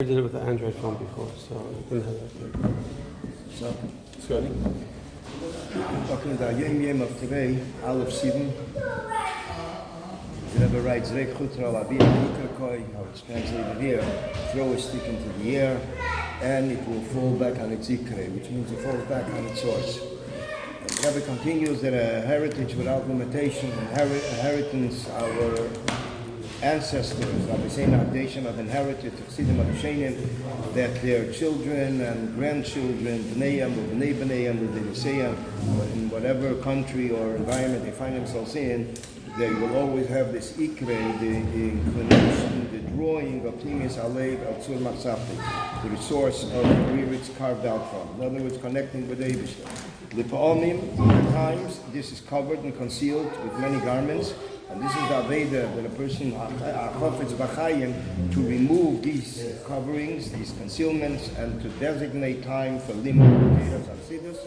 I did it with the Android phone before, so I didn't have that. So, Scotty? Talking about Yom of today, Aleph 7. The Rebbe writes, Rek Chutra Labir Nikrakoi, how it's translated here, throw a stick into the air, and it will fall back on its ikre, which means it falls back on its source. And the Rebbe continues that a heritage without limitation, inheritance, our ancestors, Rabbi saying nation have inherited Chassidim Adoshenim, that their children and grandchildren, Bneiam or Bnei Bneiam, in whatever country or environment they find themselves in, they will always have this ikre, the inclination, the drawing of Pnimis Alev al Tzur Matzafti, to the source of where it's carved out from. In other words, connecting with the Eibishter. L'pa'omim, at times, this is covered and concealed with many garments. And this is the Aveda that a person, Chofetz B'Chaim, to remove these coverings, these concealments, and to designate time for Limud Keras Chassidus,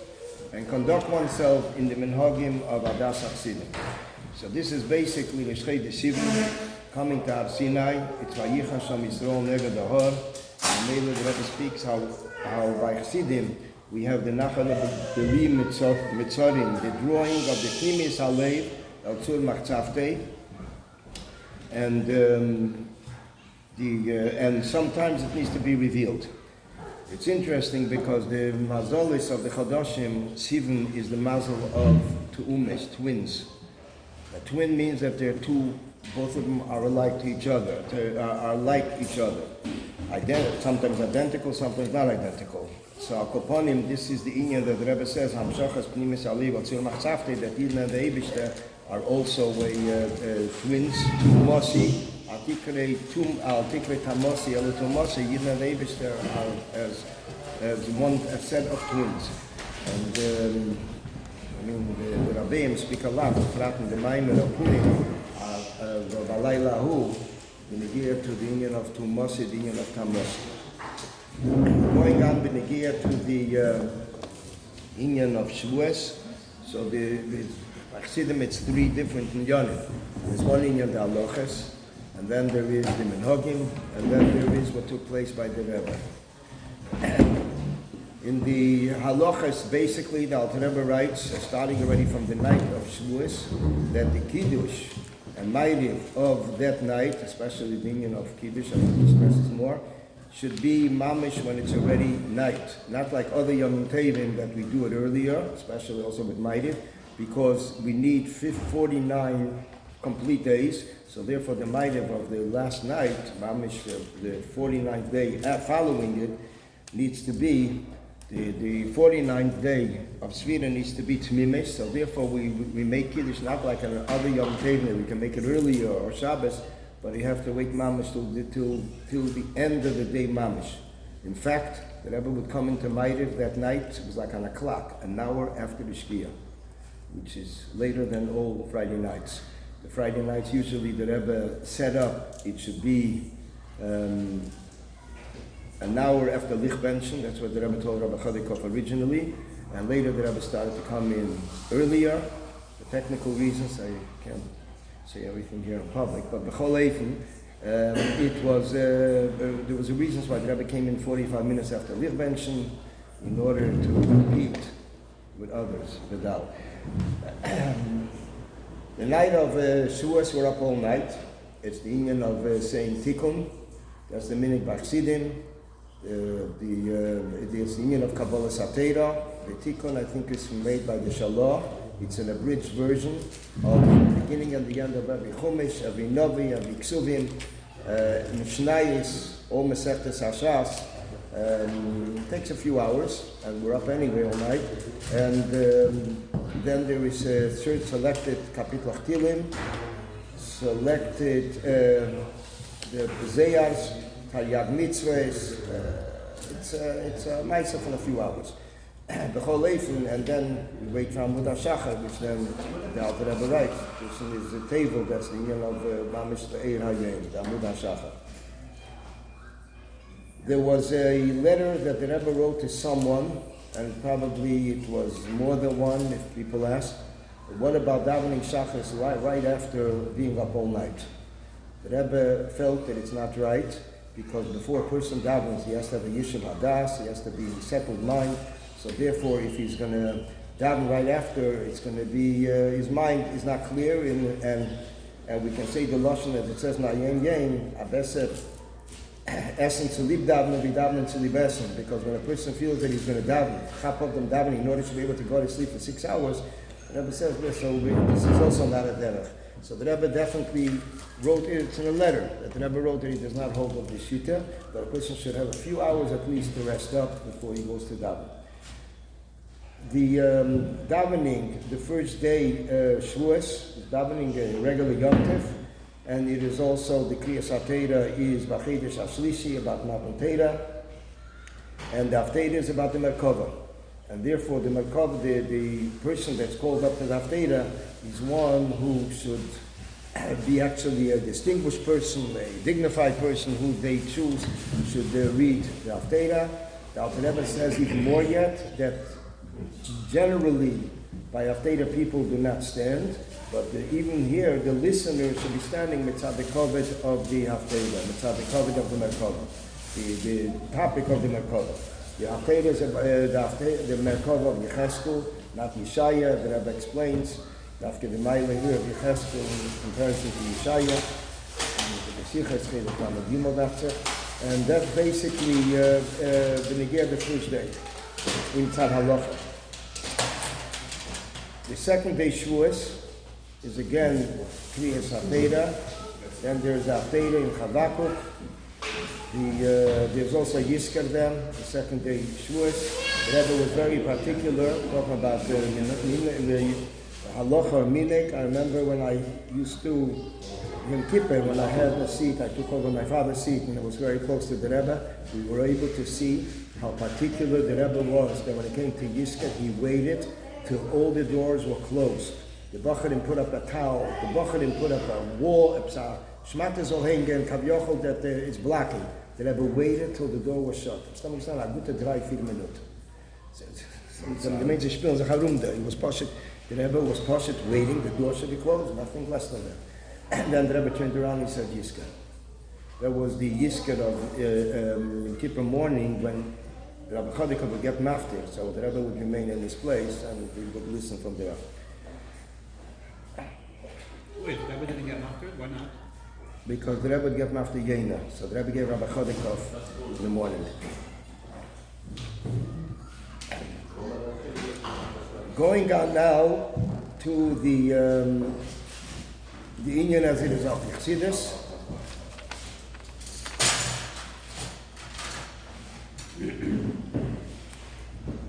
and conduct oneself in the Minhagim of Adas Chassidim. So this is basically the Shrei Desivim, coming to Har Sinai. It's Vayicha Sham Yisrael Neged Ahor. And Mele the Rebbe speaks how by Chassidim we have the Nachal of the Mitzorim, the drawing of the Pnimis Alev, al Tzur Matzafte, and and sometimes it needs to be revealed. It's interesting because the mazolis of the Chadashim, Sivan, is the mazel of Tu'umes, twins. A twin means that they're two, both of them are alike to each other, are like each other. Sometimes identical, sometimes not identical. So Akoponim, this is the inyan that the Rebbe says, Hamshachas Pnimis Aliv al Tzur Matzafte, that Yidna and the Eibishter are also twins, Tumosi, Altikre Tamosi, Elutomosi, Yidna and the Eibishter are as one set of twins. And the Rabbeim speak a lot, Fraten, the Maimer of Purim, of Alaylahu, in the gear to the union of Tumosi, the union of Tamosi. Going on Benegia to the union of Shavuos, so the Chassidim, it's three different inyanim. There's one inyan, the Aloches, and then there is the Minhagim, and then there is what took place by the Rebbe. In the Haloches, basically, the Alter Rebbe writes, starting already from the night of Shavuos, that the Kiddush and Ma'ariv of that night, especially the union of Kiddush, I think he stresses more, should be mamish when it's already night. Not like other Yom Tevim that we do it earlier, especially also with Ma'ariv, because we need 49 complete days. So therefore the Ma'ariv of the last night, mamish, the 49th day following it, needs to be, the 49th day of Svira needs to be Tmimesh. So therefore we make Kiddush not like an other Yom Tevim, we can make it earlier or Shabbos, but you have to wait mamish till the end of the day mamish. In fact, the Rebbe would come into Ma'ariv that night, it was like on a clock, an hour after the Shkia, which is later than all Friday nights. The Friday nights, usually the Rebbe set up, it should be an hour after Lichbenchen, that's what the Rebbe told Rabbi Chodikov originally, and later the Rebbe started to come in earlier. For technical reasons, I can't say everything here in public, but B'chol Eifen, it was, there was a reason why the Rebbe came in 45 minutes after Lichbenchen in order to compete with others, Vidal. The night of Shavuos, we're up all night. It's the union of saying Tikkun. That's the minute Bachsidim. It's the union of Kabbalah Satera. The Tikkun, I think, is made by the Shalah. It's an abridged version of the beginning and the end of every Chumash, every Novi, every Ksuvim, Mishnayis, all Masechtes Hashas. It takes a few hours, and we're up anyway all night. And then there is a third selected Kapitla Chtilim, selected the Zeyars, Taryag Mitzvahs. It's a nice for a few hours. B'chol Eifen, and then we wait for Amud HaShachar, which then the Alter Rebbe writes. This is the table, that's the union of Mamish Eir Hayim, the Amud HaShachar. There was a letter that the Rebbe wrote to someone, and probably it was more than one if people ask. What about davening Shachar right after being up all night? The Rebbe felt that it's not right. because before a person davens, he has to have a yishuv hadas, he has to be in settled mind. So therefore, if he's going to daven right after, it's going to be, his mind is not clear, and we can say the lashon as it says in Ayem Yem, Abeset, Essen to leave daven, be daven to leave essen, because when a person feels that he's going to daven, chap of them davening in order to be able to go to sleep for 6 hours, the Rebbe says this, so this is also not a derech. So the Rebbe definitely wrote it, it's in a letter, that the Rebbe wrote that he does not hold of the shita, but a person should have a few hours at least to rest up before he goes to daven. The davening, the first day, Shavuos, is davening a regular Yom Tov, and it is also the Kriyas HaTeira is B'Chedesh HaShlishi, about Matan Teira, and the Haftarah is about the Merkava. And therefore the Merkava, the person that's called up to the Haftarah is one who should be actually a distinguished person, a dignified person who they choose should read the Haftarah. The Alter Rebbe says even more yet, that generally by Haftarah people do not stand, but even here the listener should be standing mitzad the koved of the Haftarah, mitzad the koved of the Merkava, the topic of the Merkava. The Haftarah is the Merkava of Yecheskel, not Yeshaya. The Rebbe explains after the Maila here of Yecheskel in comparison to Yeshaya, and that's basically the Negir the first day in Tzad Halacha. The second day Shavuos is again Kriyas HaTeira. Then there's Haftarah in Chavakuk. There's also Yizkar them, the second day Shavuos. The Rebbe was very particular, talking about the halacha or minik. I remember when I used to, in Kippur, when I had a seat, I took over my father's seat, and it was very close to the Rebbe. We were able to see how particular the Rebbe was, that when it came to Yizkar, he waited till all the doors were closed. The Bacharim put up a towel, the Bacharim put up a wall, Shmata Zohengen, Kavyochel, that it's blocking. The Rebbe waited till the door was shut. Some of them a gute 3-4 minutes. The Menschen spielen sich herum da. He was Pashat, the Rebbe was Pashat waiting, the door should be closed, nothing less than that. And then the Rebbe turned around and he said Yizkar. That was the Yizkar of Kippur morning when Rabbi Chodika would get maftir, so the Rebbe would remain in his place and we would listen from there. Wait, the Rebbe didn't get maftir? Why not? Because the Rebbe would get maftir Yena, so the Rebbe gave Rabbi Chodika in the morning. Going on now to the Inyan as it is of Chassidus.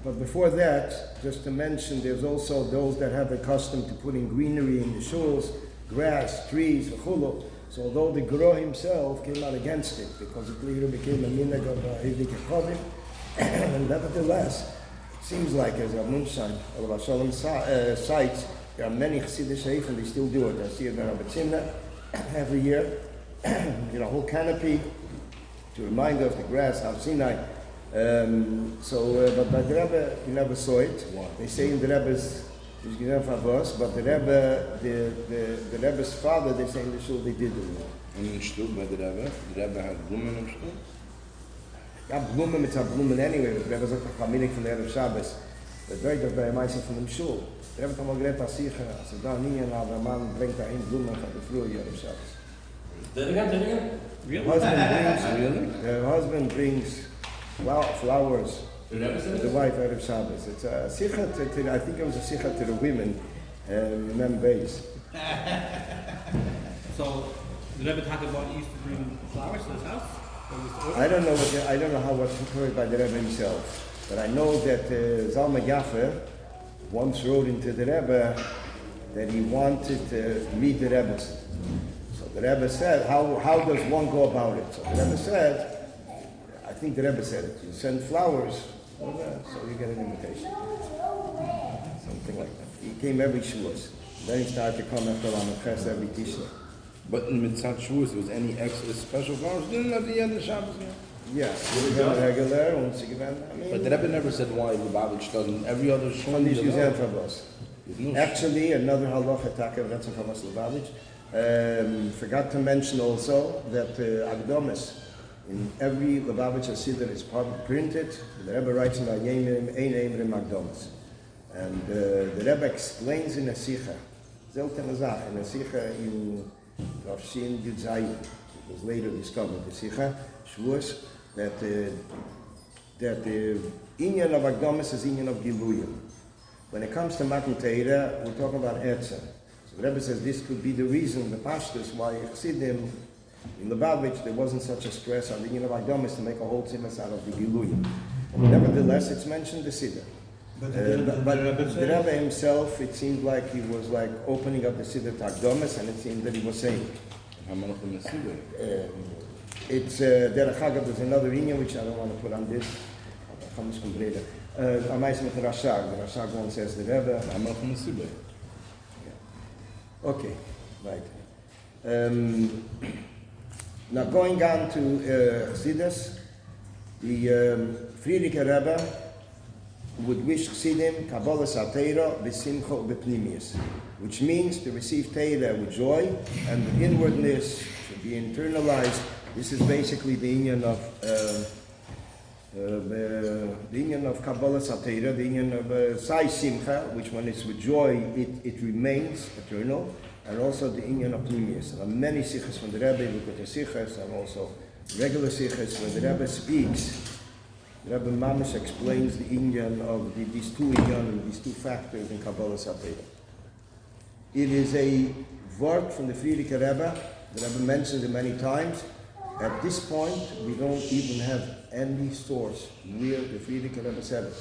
But before that, just to mention, there's also those that have the custom to putting greenery in the shuls, grass, trees, v'chulu. So although the Gro himself came out against it, because it later became a minhag of Hivdik Chovim, and nevertheless, it seems like as a Munshine, or Shalom sites, there are many Chassidish Sheikh, they still do it. I see it in Rabbi Tzimna every year. A whole canopy to remind us of the grass, Har Sinai. But by the Rebbe, you never saw it. They say in the Rebbe's, but the Rebbe, the Rebbe's father, they say in the shul, they did do it. And in shul by the Rebbe had Blumen in shul? Yeah, Blumen, it's a Blumen anyway, but the Rebbe sagt, a minik from the Erev Shabbos. The Dreig bei Meisen von dem Shul. Der Rebbe hat mal gelernt, als Sicher, als da nie ein Mann bringt dahin Blumen von der Früh, Erev Shabbos. The husband brings flowers to the wife out of Shabbos. It's a sikha I think it was a sikha to the women in Mem Beis. So, the Rebbe talked about he used to bring flowers to his house? I don't know how what's recorded by the Rebbe himself, but I know that Zalma Yaffe once wrote into the Rebbe that he wanted to meet the Rebbe. So the Rebbe said, how does one go about it? So the Rebbe said, I think the Rebbe said it. You send flowers, so you get an invitation. Something like that. He came every Shavuos. Then he started to come after Lamed Ches every Tisha. But in Mitzat Shavuos, was any extra special flowers? Didn't have the other Shabbos? Yes, regular. But the Rebbe never said why Lubavitch doesn't. Every other Shavuos. Actually, another halacha taka that's Chavos Lubavitch. Forgot to mention also that Agdomis In every Lubavitcher Siddur is printed. The Rebbe writes in Ayemim, Ein Emre Magdomas. And the Rebbe explains in a Sikha, Zeltene Zach, in a Sikha in Rav Shin Yud Zayin, it was later discovered, the Sikha, Shavuos, that the Inyan of Agdomas is Inyan of Giluyim. When it comes to Matan Torah, we're talking about Etzer. So the Rebbe says this could be the reason, the pashtus, why Chassidim, in Lubavitch, there wasn't such a stress on the Inyan of Agdomas to make a whole tzimas out of the Giluyim. Nevertheless, it's mentioned the Siddur. But the Rebbe himself, it seemed like he was like opening up the Siddur to Agdomas, and it seemed that he was saying, it's Derech Hagav, there's another Inyan which I don't want to put on this. Amais with Rashag. The Rashag one says the Rebbe. Okay, right. Now going on to Chassidus, the Friedrich Rebbe would wish Chassidim Kabbalah Satera B'Simcha B'Pnimius, which means to receive Torah with joy, and the inwardness should be internalized. This is basically the Inyan of Kabbalah Satera, the Inyan of Sai Simcha, which when it's with joy, it remains eternal, and also the Inyan of Pnimius. There are many Sichas from the Rebbe, look at the Sichas, and also regular Sichas, when the Rebbe speaks, the Rebbe Mamish explains the Inyan of these two Inyan, these two factors in Kabbalah Satera. It is a word from the Friedrich Rebbe. The Rebbe mentions it many times. At this point, we don't even have any source where the Friedrich Rebbe said it.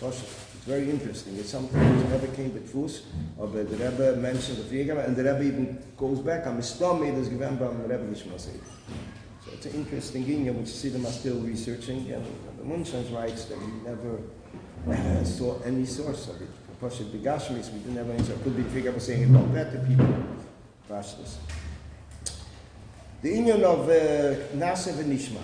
It's very interesting. It's something which never came with Fus, but the Rebbe mentioned the Friedrich Rebbe, and the Rebbe even goes back on Mistomid as given by the Rebbe Lishma Seid. So it's an interesting Inyan which Siddim are still researching, and the Munshans writes that he never saw any source of it. Pashat Begashmis, we didn't have any source. Could be the Friedrich Rebbe saying it about that to people. Pashtas. The Inyan of Nasa v'Nishma.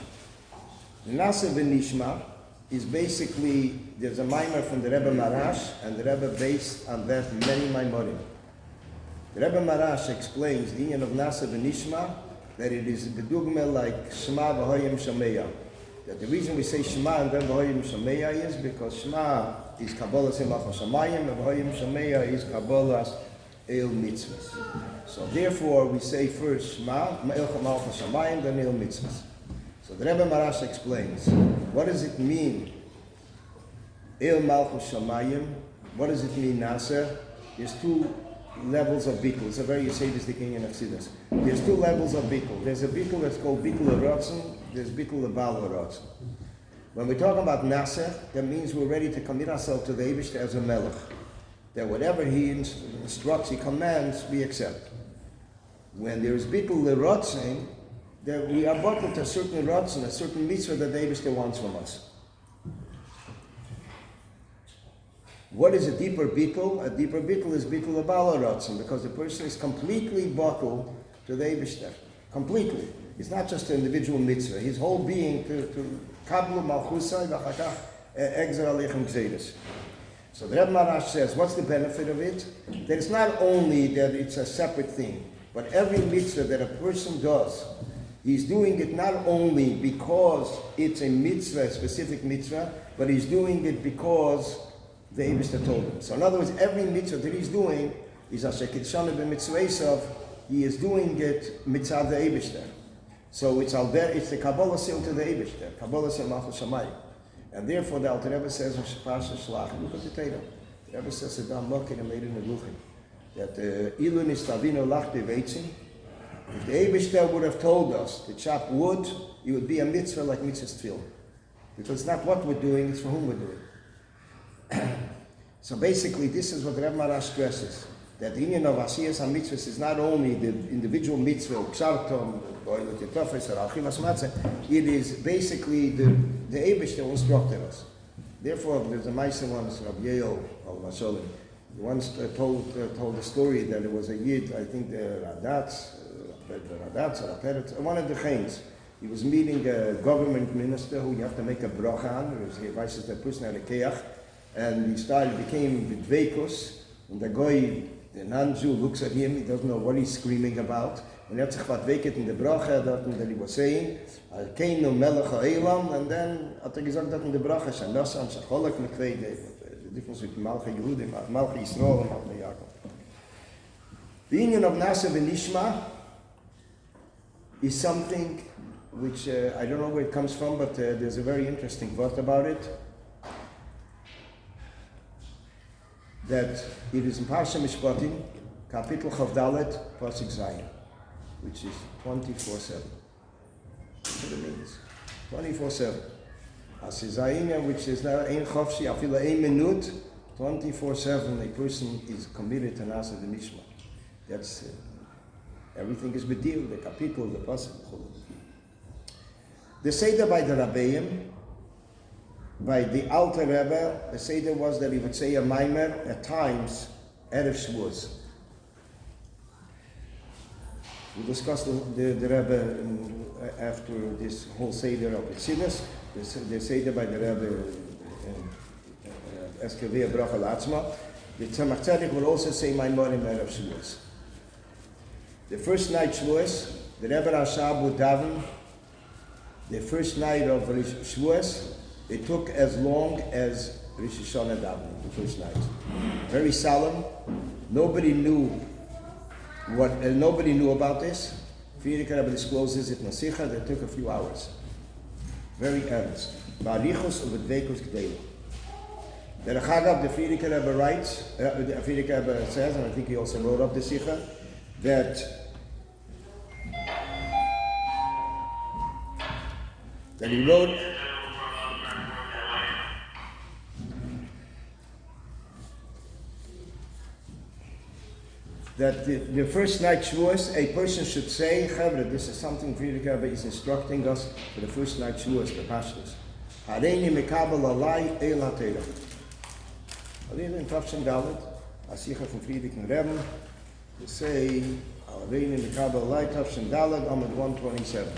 The Nasa v'Nishma is basically, there's a mimer from the Rebbe Marash, and the Rebbe based on that many maimorim. The Rebbe Marash explains the Inyan of Nasa v'Nishma, that it is bedugma like Shema v'hoyim shameya. That the reason we say Shema and then v'hoyim shameya is because Shema is Kabbalah Semach HaShamayim, and v'hoyim shameya is Kabbalah El Mitzvahs. So therefore, we say first Shema, El Malchus Shamayim, then El Mitzvahs. So the Rebbe Marash explains, what does it mean, El Malchus Shamayim? What does it mean, Nasser? There's two levels of bittul. It's a very Yesodistic Inyan of Chassidus. There's two levels of bittul. There's a bittul that's called bittul Ratzon. There's bittul Bal Ratzon. When we talk about Nasser, that means we're ready to commit ourselves to the Eibush as a melech. That whatever he instructs, he commands, we accept. When there is bittul l'rotzen, that we are bottled to a certain rotzen, a certain mitzvah that the Eibush wants from us. What is a deeper bittul? A deeper bittul is bittul l'bala rotzen, because the person is completely bottled to the Eibush. Completely. It's not just an individual mitzvah. His whole being to kablu malchusai v'chakach exer alechem gzeiros. So the Rebbe Marash says, what's the benefit of it? That it's not only that it's a separate thing, but every mitzvah that a person does, he's doing it not only because it's a mitzvah, a specific mitzvah, but he's doing it because the Eibush told him. So in other words, every mitzvah that he's doing is asher kitshana b'mitzvah, he is doing it mitzvah the Eibush. So it's the Kabbalah sil to the Eibush, Kabbalah sil malchus shamayim. And therefore, the Alter Rebbe says in Pasha Shlach, look at the Torah. The Rebbe says Adam Mokin and made in the Ruchim that Ilun is Tavino Lach Deveitzin. If the Eibishter would have told us to chop wood, it would be a mitzvah like mitzvah's tefillah. Because it's not what we're doing, it's for whom we're doing. So basically, this is what the Rebbe Marash stresses. That the Inyan of Asiyas HaMitzvahs is not only the individual mitzvah, Ksartom, it is basically the Eibush that instructed us. Therefore, there's a Maisa once, Rabbi Yale, he once told the story that it was a Yid, I think the Radatz, one of the Chains. He was meeting a government minister who you have to make a bracha on, he advises the person at a keach, and he became vidveikus, and the guy, the non-Jew, looks at him, he doesn't know what he's screaming about, and hat sich verweket in der Brache, that he was saying, Keinu Melech HaElam, and then hat gesagt, that in der Brache, Shanasan, Shacholak Mekwede, the difference between Malchi Yehudim, Malchi Yisrael, and Malchi Yaakov. The union of Nasa v'Nishma is something which I don't know where it comes from, but there's a very interesting word about it. That it is in Parsha Mishpatim, Kapitel Chav Dalet, Pasuk Zayin, which is 24/7. That's what it means. 24/7. As Zayin, which is now ein chofshi, afila ein minut, 24/7. A person is committed to Nasa v'Nishma. That's everything is bedil, the Kapitel, the Pasuk. The Seder by the Rabbeim, by the Alter Rebbe, the Seder was that he would say a Maimer at times, Erev Shavuos. We discussed the Rebbe after this whole Seder of Tzidus, the Seder by the Rebbe, Eskeveh Bracha Latzma. The Tzemach Tzedek will also say Maimer in Erev Shavuos. The first night Shavuos, the Rebbe Rashab would daven. The first night of Rosh Shavuos, it took as long as Rosh Hashanah davening, the first night. Very solemn. Nobody knew about this. Frierdiker Rebbe discloses it in Nasicha, that took a few hours. Very earnest. Barichus of Dveikus Gdeila. The Rechagav, the Frierdiker Rebbe writes, the Frierdiker Rebbe says, and I think he also wrote up the Sicha, that he wrote that the first night Shavuos, a person should say, Chavre, this is something Frierdiker Rebbe is instructing us for the first night Shavuos, the Pashtus. Hareini mekabel alai el ha-teira. Hareini in Tavshin Dalet, Asicha from Frierdiker Rebbe, to say, Hareini mekabel alai Tavshin Dalet, Amud 127.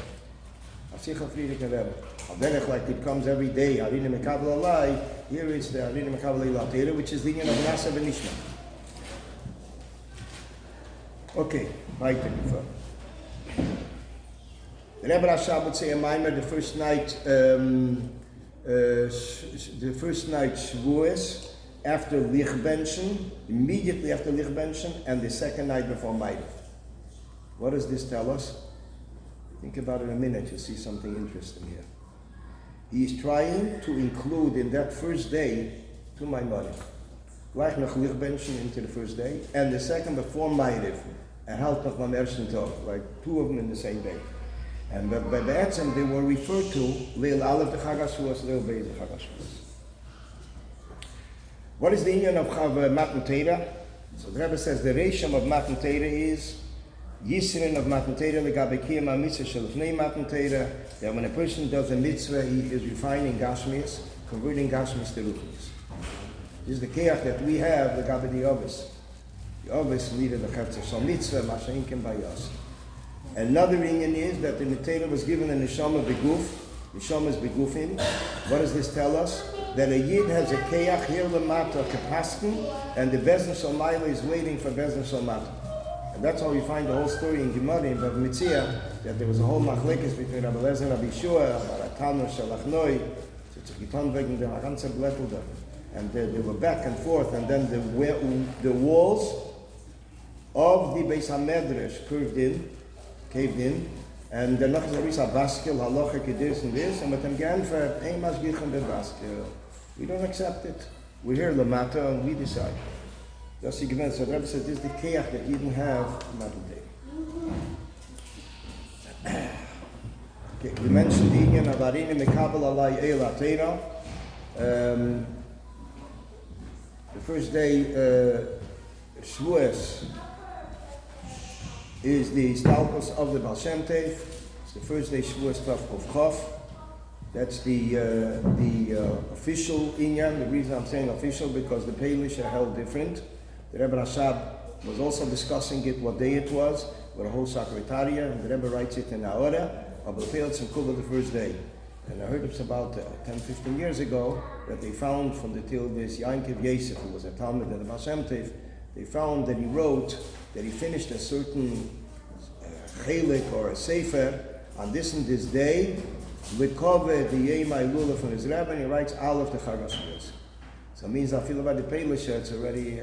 Asicha Frierdiker Rebbe. Derech, like it comes every day, Harina Mekabel Alai, here is the Harina Mekabel Alai, which is the union of Nasa v'Nishma. Okay, weiter gefahren. The Rebbe Rashab would say a Maimer the first night Shavuos, after Lichbenchen, immediately after Lichbenchen, and the second night before Maidav. What does this tell us? Think about it a minute, you'll see something interesting here. He is trying to include in that first day to my money. Gleich noch Lichbenchen into the first day, and the second before Maidav, and halt noch beim ersten Tag, like two of them in the same day. And by Be'etzem, they were referred to Leil Aleph the Chag HaShavuos, Leil Beis the Chag HaShavuos. What is the union of Matan Torah? So the Rebbe says the Reisham of Matan Torah is Yisrin of Matan Torah, Legabe Kiyam HaMitzvah Shel Lefnei Matan Torah, that when a person does a mitzvah, he is refining Gashmias, converting Gashmias to Ruchnias. This is the Keach that we have, Legabe the Ovis. The Ovis leader the Chetzer Shal Mitzvah, Masha'inkim Bayas. Another reason is that the Torah was given a Neshama Beguf, Neshamas Begufim. What does this tell us? That a Yid has a Keach here Lamata Kapaskin, and the Bezdin Shal Maila is waiting for Bezdin Shal Mata. And that's how we find the whole story in Gemara in Bava Metzia, that there was a whole machlekes between Rabbi Lezer and Rabbi Shiur, Baratano, Shalachnoi, and they were back and forth, and then the walls of the Beis HaMedrash caved in, and the noch is a baskel, halacha, this and this, and with them again for ein masgich and the baskel. We don't accept it. We hear the matter and we decide. That's the event. So the Rebbe says this is the keach that you didn't have Matul. Okay, we mentioned the union of Arini Mekabel Alai El Atera. The first day, Shavuos, is the Stalkos of the Baal Shem Tov. It's the first day Shavuos Tav of Chof. That's the official inyan. The reason I'm saying official because the Palish are held different. The Rebbe Rashab was also discussing it, what day it was, with a whole secretariat, and the Rebbe writes it in Aora, of the Pales and Kula the first day. And I heard it's about 10, 15 years ago that they found from the Tilvis Yankiv Yosef, who was a Talmud at the Baal Shem Tov, they found that he wrote that he finished a certain chelik or a sefer on this and this day, Likove the Yemai Lula from his Rebbe, and he writes Aleph the Shavuos. So it means I feel about the Peilisha, it's already,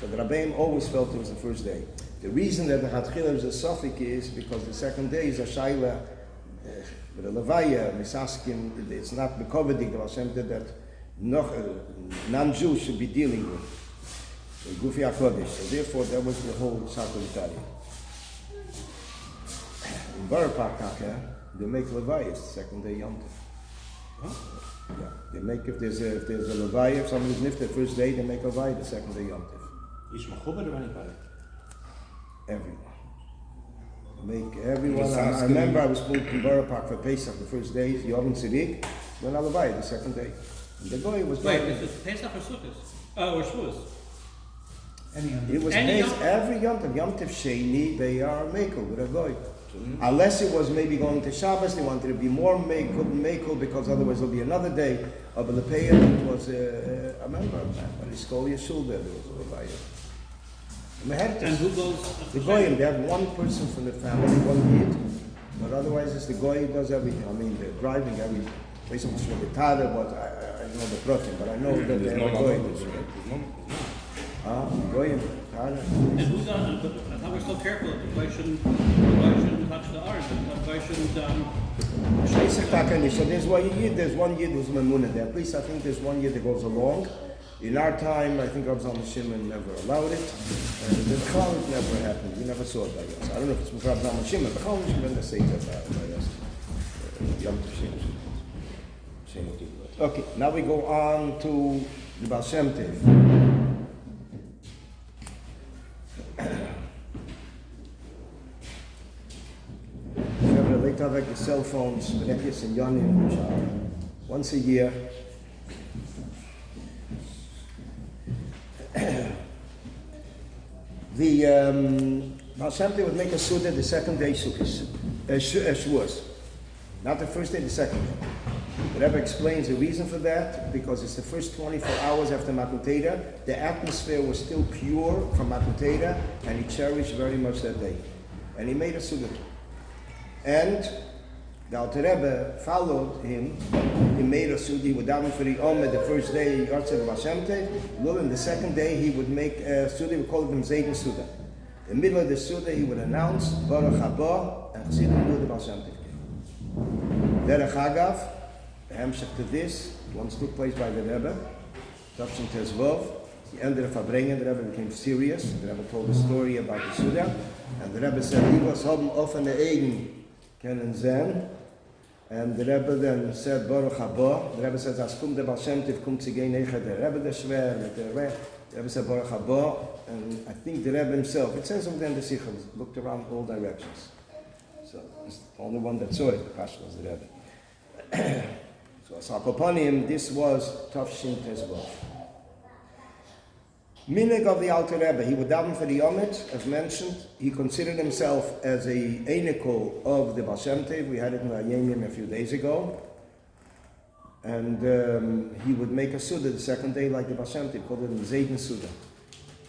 so the Rabbi always felt it was the first day. The reason that the Hatchila is a suffix is because the second day is a Shaila, with a Levaya, Misaskim, it's not Bekovedik, the Hashem that non-Jews should be dealing with. So Gufi HaKodesh. So therefore, that was the whole Sakul In Barapakaka, they make Levayas the second day Yom Tov. Huh? Yeah, they make if there's a Levaya, if somebody's nifted the first day, they make Levaya the second day Yom Tov. Is Mechuber or anybody? Everyone. Make everyone. I remember I was moved to Borough Park for Pesach the first day, Yom Tzirik, then Levaya the second day. And the guy was Wait, is it Pesach or Sukkot? Or Shavuos? It was Any based every Yom Tov Sheni, they are Mekel with a goy. Unless it was maybe going to Shabbos, they wanted to be more Mekel because otherwise there'll be another day of the Lepeya. It was, I remember, when it's called Yeshul there was a Levaya. And who goes? The Goyim, they have one person from the family, one Yid, but otherwise it's the Goy who does everything. I mean, they're driving everything. Basically, what the Tada was, I know the Protein, but I know that they have a Goy. Goyim, Tada. And who's on? I thought we're so careful that the boy shouldn't touch the arm. The boy shouldn't. So there's one Yid who's Mamunah there. At least I think there's one Yid that goes along. In our time, I think Rabbi Shimon never allowed it. And the Chal never happened. We never saw it by us. I don't know if it's with Rabbi Shimon, but Chal Shimon never says that by us. Yom Tov Shimon. Okay, now we go on to the Baal Shem Tov. Later, like the cell phones, Rekis and Yonim, once a year. The Baal Shem Tov would make a Suda the second day Shavuos. Not the first day, the second day. The Rebbe explains the reason for that, because it's the first 24 hours after Matan Torah. The atmosphere was still pure from Matan Torah, and he cherished very much that day. And he made a Suda. And the Alter Rebbe followed him. He made a Suda. He would daven for the Omer the first day, Yartzeh Baal Shem Tov. And the second day, he would make a Suda. We call it Zayden Suda. In the middle of the Suda, he would announce Baruch Haba, and Chassidim knew the Baal Shem Tov. Derech Hagav, the Hemshech to this, once took place by the Rebbe, Tavshin Tezvov. He ended up bringing, the Rebbe became serious. The Rebbe told a story about the Suda, and the Rebbe said, "He was haben offene Augen kennen sehen." And the Rebbe then said, Baruch Haba. The Rebbe says, "As kum the Baal Shem Tov kum tzigei necha the Rebbe the Shver, the Rebbe said, Baruch Haba." And I think the Rebbe himself, it says over there in the Sikha, looked around all directions. So it's the only one that saw it, the Pasha was the Rebbe. So Asakopanim, this was Tavshin Tezvov. Minig of the Alter Rebbe, he would daven for the Yomit, as mentioned. He considered himself as a Einikol of the Baal Shem Tov. We had it in Ayemim a few days ago. And he would make a Suda the second day like the Baal Shem Tov, called it the Zayden Suda,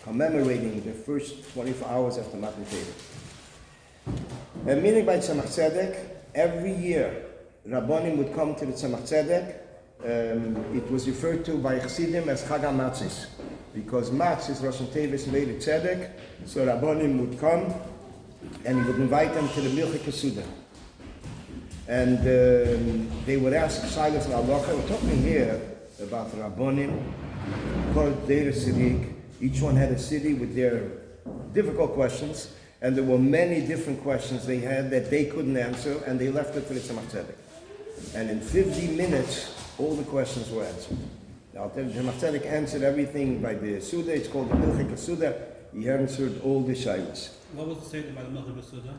commemorating the first 24 hours after Matan Torah. And meaning by Tzemach Tzedek, every year Rabbonim would come to the Tzemach Tzedek. It was referred to by Chassidim as Chag HaMatzis, because Matz is Rosh Tevis made a Tzedek, so Rabbonim would come and he would invite them to the Milchik Suda. And they would ask Shilas and Alocha. We're talking here about Rabbonim, called Deir Sidik. Each one had a city with their difficult questions, and there were many different questions they had that they couldn't answer, and they left it for the Tzemach Tzedek. And in 50 minutes, all the questions were answered. Now, the Tzemach Tzedek answered everything by the Suda. It's called the Milchik Suda. He answered all the Shilas. What was the statement by the Milchik Suda?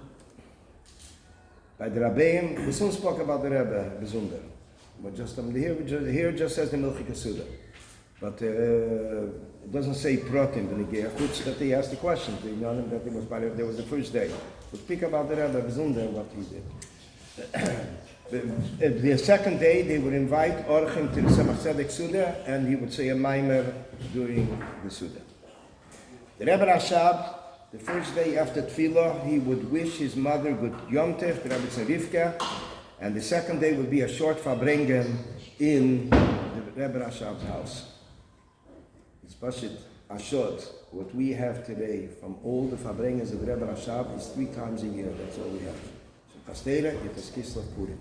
By the Rabbeim, the son spoke about the Rebbe, Bezunder. But just here it just says the Milchik Suda. But it doesn't say Protim, the Negea, that he asked the question. They know that it was there was the first day. We speak about the Rebbe, Bezunder, what he did. The second day, they would invite Orchim to the Tzemach Tzedek Suda, and he would say a Maimer during the Suda. The Rebbe Rashab the first day after Tefillah, he would wish his mother good Yom Tov, the Rebbe Rivka, and the second day would be a short Farbrengen in the Rebbe Rashab's house. It's Pashit Ashot. What we have today from all the Farbrengens of the Rebbe Rashab is 3 times a year. That's all we have. So Kastera, it is Kislev Purim.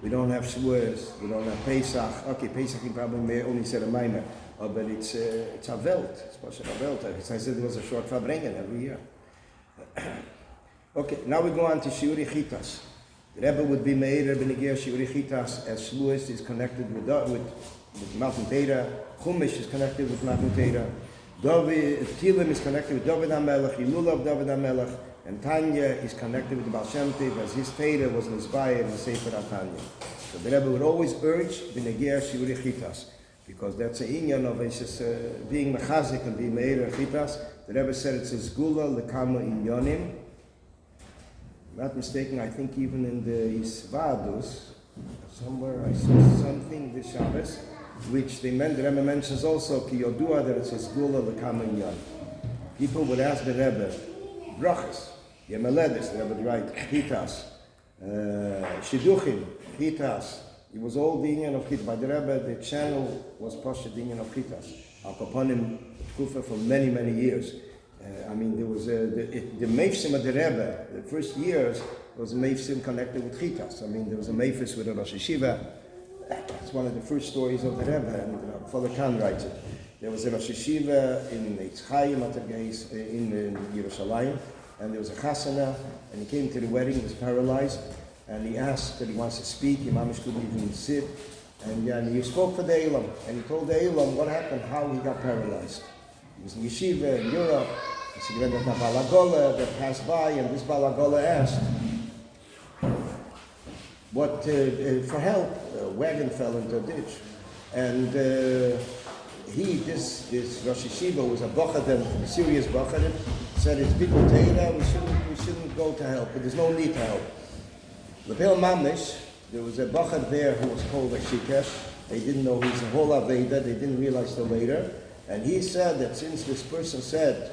We don't have Shavuos, we don't have Pesach. Okay, Pesach is probably may only said a minor, but it's a Welt. It's Pashit a Welt. I said there was a short Farbrengen every year. Okay, now we go on to Shiur Chitas. The Rebbe would be made Rebbe Negir Shiur Chitas as Shavuos is connected with Matan Torah. Chumash is connected with Matan Torah. Tilim is connected with David HaMelech, Hilul of David HaMelech, and Tanya is connected with the Baal Shem Tov, as his Torah was inspired in Sefer HaTanya. So the Rebbe would always urge the Negir Shiur Chitas, because that's a inyan of being mechazik and being meir chitas. The Rebbe said it's a zgula lekama inyanim. Not mistaken, I think even in the Isvadus, somewhere I saw something this Shabbos, which the Rebbe mentions also ki yodua that it's a zgula lekama inyan. People would ask the Rebbe, brachas, yemeledes, the Rebbe would write chitas, shiduchim, chitas. It was all the union of Chitas. By the Rebbe, the channel was Pasha, the union of Chitas. Al-Kapanim Kufa for many, many years. There was the Meifsim of the Rebbe, the first years, was a Meifsim connected with Chitas. There was a Meifis with a Rosh Yeshiva. It's one of the first stories of the Rebbe, and Father Khan writes it. There was a Rosh Yeshiva in Yitzchayim, in Yerushalayim, and there was a Chasana, and he came to the wedding, he was paralyzed. And he asked that he wants to speak. Imamish couldn't even sit. And he spoke for the Elam. And he told the Elam what happened, how he got paralyzed. He was in yeshiva in Europe. He said, he went to Balagola that passed by, and this Balagola asked for help. A wagon fell into a ditch. And this Rosh Yeshiva was a Bachadim, a serious Bachadim, said it's Bikul Teira, we shouldn't go to help, but there's no need to help. Lepel Mamish, there was a Bachad there who was called a Shikesh. They didn't know he's a whole Aveda, they didn't realize till later. And he said that since this person said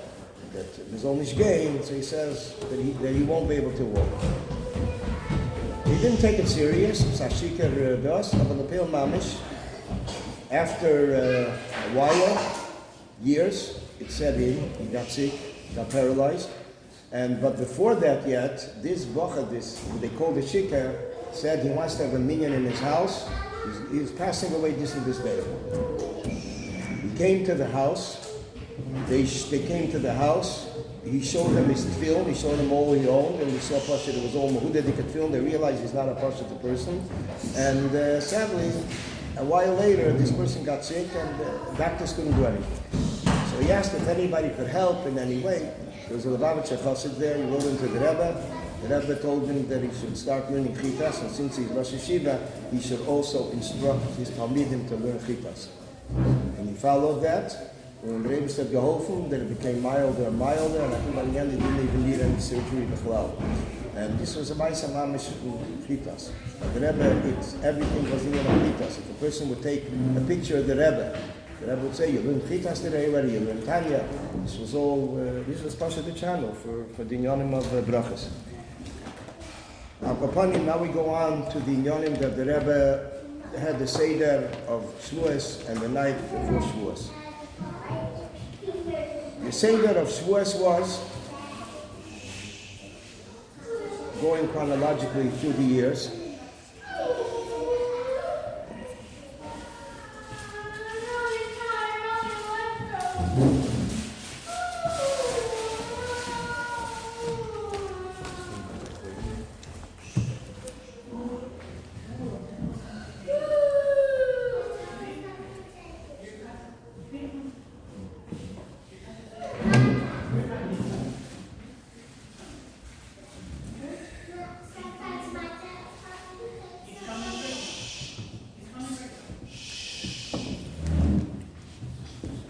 that there's only gain, so he says that he won't be able to walk. He didn't take it serious, Sashikar does, but Lepel Mamish, after a while, years, it set in, he got sick, got paralyzed. But before that yet, this Bachad, they called the Shikar, said he wants to have a minyan in his house. He's passing away this day. He came to the house. They came to the house. He showed them his film. He showed them all he owned, and we saw Pasha. It was all Mahudedikat film. They realized he's not a Pasha person. And sadly, a while later, this person got sick, and the doctors couldn't do anything. So he asked if anybody could help in any way. There was a Lubavitcher Chassid there, he wrote into the Rebbe. The Rebbe told him that he should start learning Chitas, and since he's Rosh Yeshiva, he should also instruct his Talmidim to learn Chitas. And he followed that, and the Rebbe said geholfen, that it became milder and milder, and I think by the end he didn't even need any surgery b'chlal. And this was a Maisa Mamish Chitas. The Rebbe, everything was in the Chitas. If a person would take a picture of the Rebbe would say, you learn Chitas today already, you learn Tanya. This was Pasha the channel for the Inyanim of Brachas. Now we go on to the Inyanim that the Rebbe had the Seder of Shavuos and the night before Shavuos. The Seder of Shavuos was, going chronologically through the years,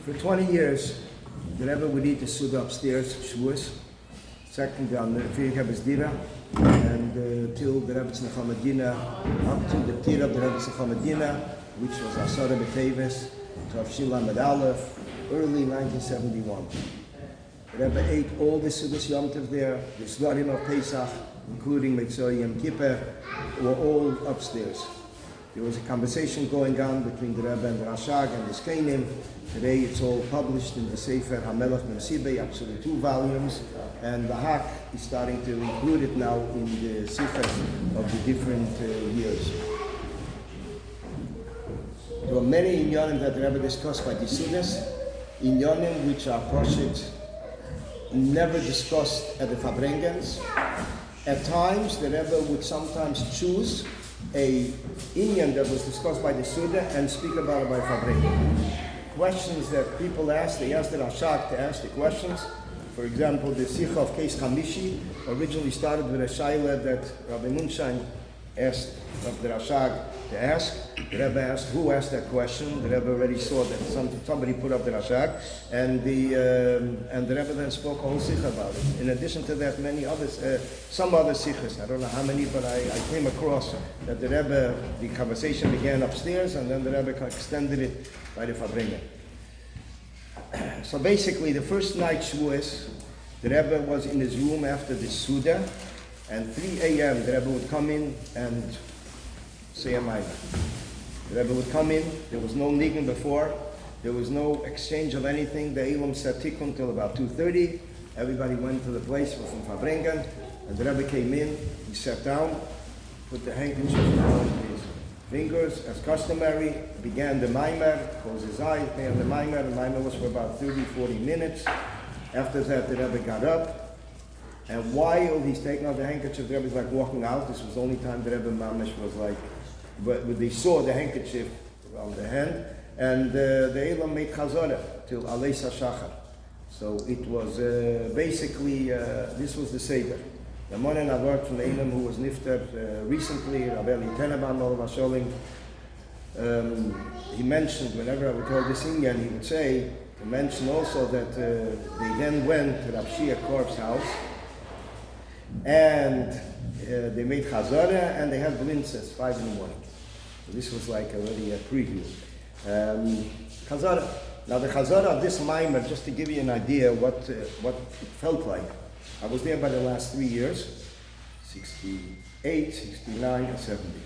for 20 years, the Rebbe would eat the Suda upstairs, Shavuos, second on the Firkabes Dira, and till the Rebbe's Nechamadina, up to the Tira of the Rebbe's Nechamadina, which was Asara B'Teves, Tavshil Lamed Aleph, early 1971. The Rebbe ate all the Sudas Yom Tov there, the Zvarim of Pesach, including Mitzvah Yom Kippur, were all upstairs. There was a conversation going on between the Rebbe and the Rashag and the Skenim. Today it's all published in the Sefer HaMelech Memsibei, actually 2 volumes, and the Hak is starting to include it now in the Sefer of the different years. There were many inyanim that the Rebbe discussed by the Sudas, inyanim which are Proshit never discussed at the Fabrengens. At times, the Rebbe would sometimes choose a inyan that was discussed by the Suda and speak about it by Fabrengen. Questions that people ask, they asked the Rashag to ask the questions. For example, the Sikha of Case Hamishi originally started with a shaila that Rabbi Munshine asked of the Rashag to ask. The Rebbe asked who asked that question. The Rebbe already saw that somebody put up the Rashag, and the Rebbe then spoke a whole sikha about it. In addition to that, many others, some other sikhas, I don't know how many, but I came across that the Rebbe, the conversation began upstairs, and then the Rebbe extended it by the Fabrengen. So basically, the first night Shavuos, the Rebbe was in his room after the Suda, and 3 a.m. the Rebbe would come in and say a minor. The Rebbe would come in, there was no nigun before, there was no exchange of anything. The Elam said tikkun till about 2:30. Everybody went to the place from Fabrengen, and the Rebbe came in, he sat down, put the handkerchief around his fingers, as customary, began the mimer, closed his eyes, began the mimer. The mimer was for about 30-40 minutes. After that, the Rebbe got up, and while he's taking out the handkerchief, the Rebbe's like walking out. This was the only time the Rebbe Mamish was like, but they saw the handkerchief around the hand, and the Elam made chazorah till Aleis HaShachar. So it was basically, this was the Seder. The Monen I worked from the Elam who was nifter recently, Rabbi Tenenbaum, Olav Hasholim, he mentioned, whenever I would tell this Inyan, he would say, to mention also that they then went to Rabbi Shia Korf's house, and they made chazorah, and they had blintzes 5 in the morning. So this was like already a preview. Chazorah. Now the chazorah of this mimer, just to give you an idea what it felt like. I was there by the last 3 years, 68, 69, and 70.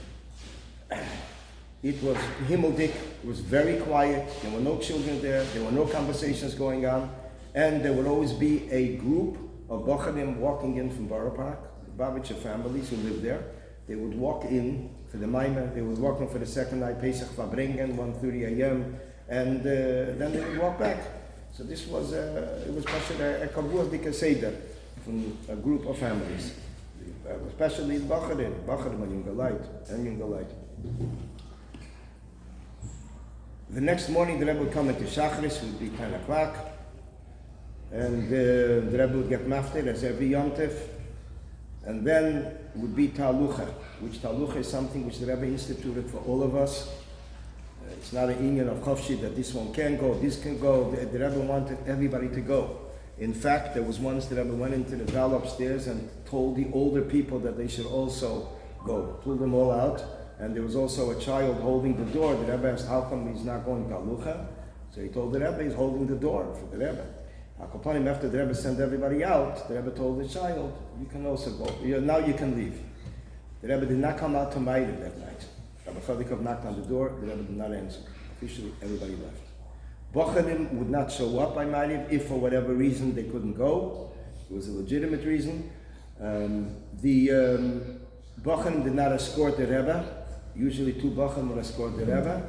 It was himmeldik, it was very quiet, there were no children there were no conversations going on, and there would always be a group of Bochanim walking in from Borough Park, Babich families who lived there. They would walk in for the Maimer, they would walk in for the second night, Pesach Fabrengen, 1:30 a.m., and then they would walk back. So this was, it was a Kabuah Dika Seder from a group of families, especially the Bochanim and Yungalite. The next morning the Rebbe would come into Shachris, it would be 10 o'clock, and the Rebbe would get maftir as every Yom Tov, and then would be Talucha, which Talucha is something which the Rebbe instituted for all of us. It's not an union of Chofshi that this one can go, this can go. The Rebbe wanted everybody to go. In fact, there was once the Rebbe went into the Zal upstairs and told the older people that they should also go, pulled them all out. And there was also a child holding the door. The Rebbe asked, how come he's not going to Alucha? So he told the Rebbe he's holding the door for the Rebbe. After the Rebbe sent everybody out, the Rebbe told the child, you can also go. Now you can leave. The Rebbe did not come out to Ma'ariv that night. Rabbi Chodikov knocked on the door, the Rebbe did not answer. Officially, everybody left. Bochanim would not show up by Ma'ariv if for whatever reason they couldn't go. It was a legitimate reason. The Bochanim did not escort the Rebbe. Usually 2 Bochanim would escort the Rebbe.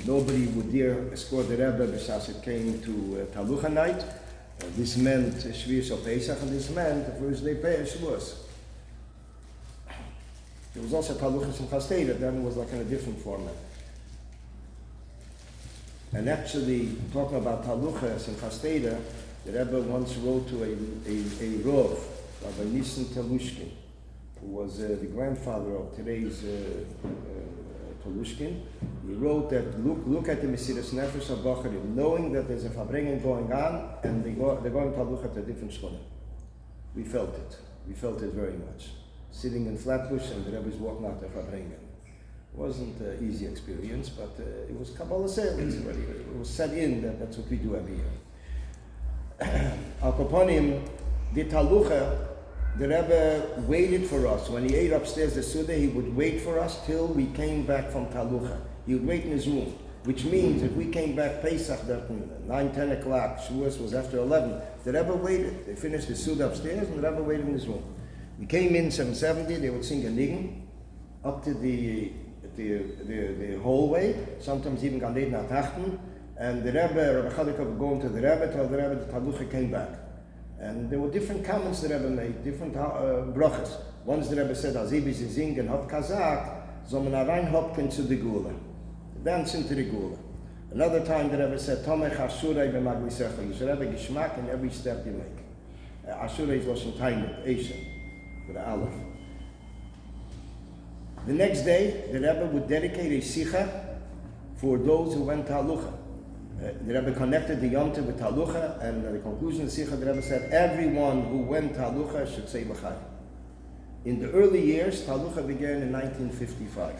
Nobody would dare escort the Rebbe because it came to Talucha night. This meant Shvius of Pesach, and this meant the first day Shavuos. There was also Talucha in Chasteda, then it was like in a different format. And actually, talking about Talucha in Chasteda, the Rebbe once wrote to a Rov, Rabbi Nissen Telushkin, who was the grandfather of today's Telushkin. He wrote that, look at the Mesiras Nefesh of Bocharim, knowing that there's a Fabrengen going on, and they're going to look at a different shchona. We felt it very much. Sitting in Flatbush, and the Rebbe's walking out to Fabrengen. It wasn't an easy experience, but it was Kabbalah Sales already. It was set in that that's what we do every year. Al Kaponim, the Talucha, the Rebbe waited for us. When he ate upstairs the Suda, he would wait for us till we came back from Talucha. He would wait in his room, which means if we came back Pesach, 9, 10 o'clock, Shavuos was after 11, the Rebbe waited. They finished the Suda upstairs and the Rebbe waited in his room. We came in 7:70, they would sing a nigun up to the hallway, sometimes even Ganeden at Tachten, and the Rebbe, Rabbi Chadika, would go into the Rebbe, tell the Rebbe the Talucha came back. And there were different comments the Rebbe made, different brachas. Once the Rebbe said, Azibi sie singen, hot Kazak, so man rein hopken zu the Gula. Dance into the Gula. Another time the Rebbe said, Tomech Ashurai b'maglisecha. You should have a geschmack in every step you make. Ashurai is Lashon Tainut, Eshen, with the Aleph. The next day, the Rebbe would dedicate a sicha for those who went to Halucha. The Rebbe connected the Yom Tov with Talucha, and at the conclusion of the Sikha, the Rebbe said, everyone who went Talucha should say L'chaim. In the early years, Talucha began in 1955.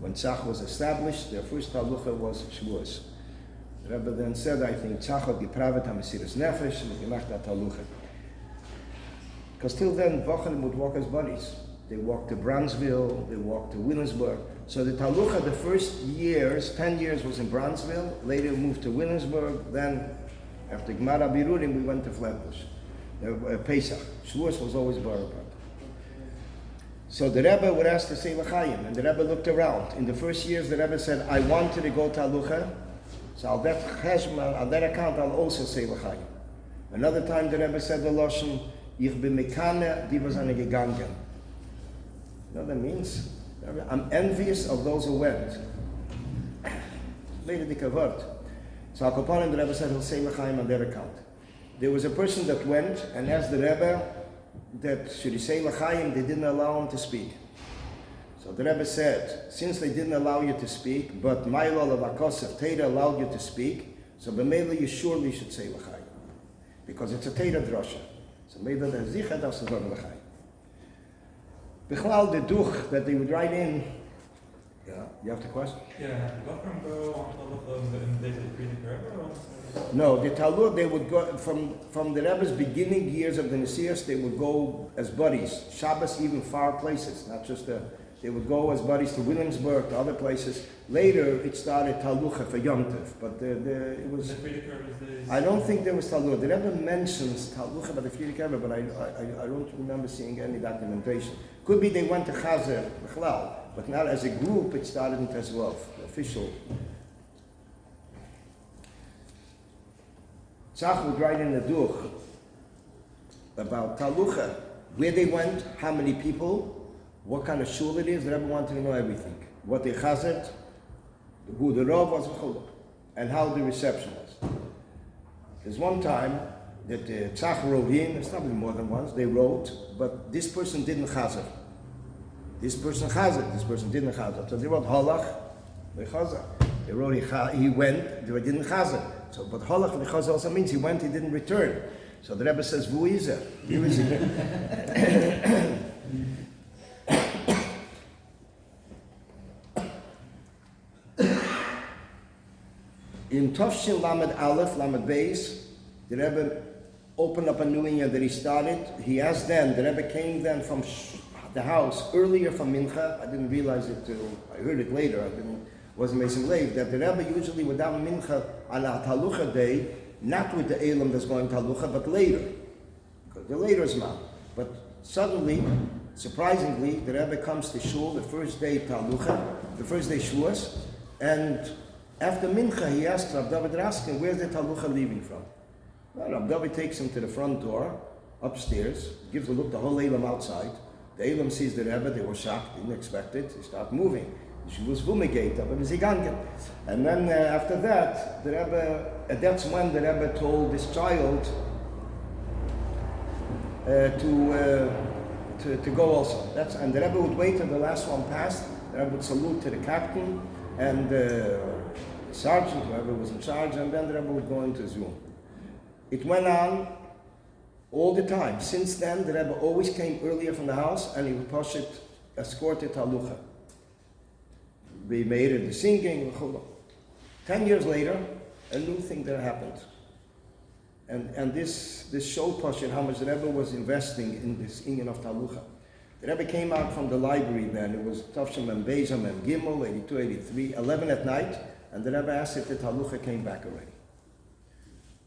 When Tzach was established, their first Talucha was Shavuos. The Rebbe then said, I think, Tzach will be pravet ha-mesiras nefesh, and gemacht ha Talucha. Because till then, Bochanim would walk as buddies. They walked to Bronzeville, they walked to Williamsburg. So the Talucha, the first years, 10 years was in Bronzeville, later moved to Williamsburg, then after Gemara Birurim, we went to Flatbush. Pesach. Shavuos was always Barabad. So the Rebbe would ask to say L'chaim, and the Rebbe looked around. In the first years, the Rebbe said, I wanted to go to Talucha, so on that account, I'll also say L'chaim. Another time, the Rebbe said the Lashon, Ich bin mekane, die was eine gegangen. You know what that means? I'm envious of those who went. Later the kavod. So Al Kapanim, the Rebbe said he'll say L'chaim on their account. There was a person that went and asked the Rebbe that should he say L'chaim, they didn't allow him to speak. So the Rebbe said, since they didn't allow you to speak, but Mailol of Akosef, Teda allowed you to speak, so b'meila you surely should say L'chaim. Because it's a Teda drasha. So maybe the Zicha doesn't go L'chaim. Bichlal, the duch that they would write in. Yeah, you have the question? Yeah, what from go on top of the Rebbe? No, the Talmud, they would go from the Rebbe's beginning years of the Nesias, they would go as buddies. Shabbos, even far places, not just they would go as buddies to Williamsburg, to other places. Later, it started Talucha for Yom Tov, but it was. I don't think there was Talucha. The Rebbe mentions Talucha by the Friedrich Rebbe, but I don't remember seeing any documentation. Could be they went to Chazer, Bechlal, but not as a group. It started in Tezlov, the official. Tzach would write in the Duch about Talucha, where they went, how many people, what kind of shul it is. The Rebbe wanted to know everything. What they chazed, who the Rav was, and how the reception was. There's one time that Tzach wrote in, there's probably more than once, they wrote, but this person didn't chazed. This person chazed, this person didn't chazed. So they wrote halach, they chazed. They wrote he went, they didn't chazed. So, but halach v'chaz also means he went, he didn't return. So the Rebbe says, "Who is it? Who is it?" In Tafshin Lamed Aleph, Lamed Beis, the Rebbe opened up a new inyan that he started. He asked them, the Rebbe came then from the house earlier from Mincha. I didn't realize it till I heard it later. Wasn't Mason Lev, that the Rebbe usually would daven Mincha on a Talucha day, not with the Elam that's going Talucha, but later. Because the later is man. But suddenly, surprisingly, the Rebbe comes to Shul the first day Talucha, the first day Shavuos, and after Mincha he asks Rabbi David Raskin, where's the Talucha leaving from? Well, Rabbi David takes him to the front door, upstairs, gives a look, the whole Elam outside. The Elam sees the Rebbe, they were shocked, didn't expect it, they start moving. She was fumigate, but was gegangen. And then after that, the Rebbe, that's when the Rebbe told this child to go also. And the Rebbe would wait till the last one passed. The Rebbe would salute to the captain and the sergeant, whoever was in charge, and then the Rebbe would go into his room. It went on all the time. Since then, the Rebbe always came earlier from the house, and he would push it, escort it Talucha. We made it the singing. 10 years later, a new thing that happened. And this showed Pashit how much the Rebbe was investing in this inyan of Talucha. The Rebbe came out from the library then, it was Tavshim and Bezam and Gimel, 82, 83, 11 at night, and the Rebbe asked if the Talucha came back already.